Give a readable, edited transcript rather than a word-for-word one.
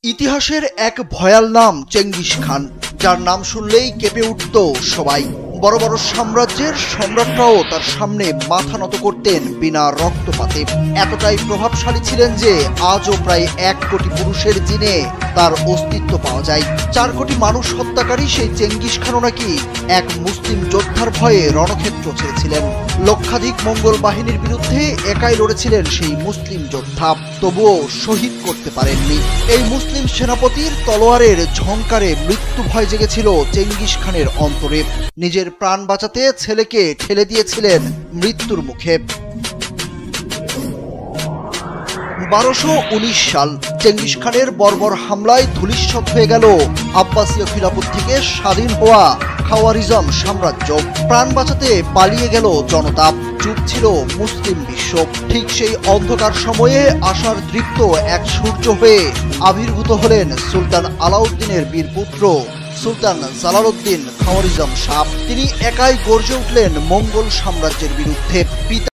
ইতিহাসের এক ভয়াল নাম চেঙ্গিস খান, যার নাম শুনলেই কেঁপে উঠত সবাই। বড় বড় সাম্রাজ্যের সম্রাটরাও তার সামনে মাথা নত করতেন বিনা রক্তপাতে। এতটাই প্রভাবশালী ছিলেন যে আজও প্রায় 1 কোটি পুরুষের জিনে তার অস্তিত্ব পাওয়া যায়। 4 কোটি মানুষ হত্যাকারী সেই চেঙ্গিস খানও নাকি এক মুসলিম যোদ্ধার ভয়ে রণক্ষেত্র ছেড়েছিলেন। লক্ষাধিক মঙ্গল বাহিনীর বিরুদ্ধে একাই লড়েছিলেন সেই মুসলিম যোদ্ধা, তবুও শহীদ করতে পারেননি। এই মুসলিম সেনাপতির তলোয়ারের ঝংকারে মৃত্যু ভয় জেগেছিল চেঙ্গিস খানের অন্তরে। নিজের প্রাণ বাঁচাতে ছেলেকে ঠেলে দিয়েছিলেন মৃত্যুর মুখে। 1219 সাল চেঙ্গিস খানের বর্বর হামলায় ধূলিসাৎ হয়ে গেল আব্বাসীয় খিলাফত থেকে স্বাধীন হওয়া খাওয়ারিজম সাম্রাজ্য। প্রাণ বাঁচাতে পালিয়ে গেল জনতা, চুপ ছিল মুসলিম বিশ্ব। ঠিক সেই অন্ধকার সময়ে আশার দৃপ্ত এক সূর্য হয়ে আবির্ভূত হলেন সুলতান আলাউদ্দিনের বীরপুত্র সুলতান জালালউদ্দিন খাওয়ারিজম শাহ। তিনি একাই গর্জে উঠলেন মঙ্গল সাম্রাজ্যের বিরুদ্ধে।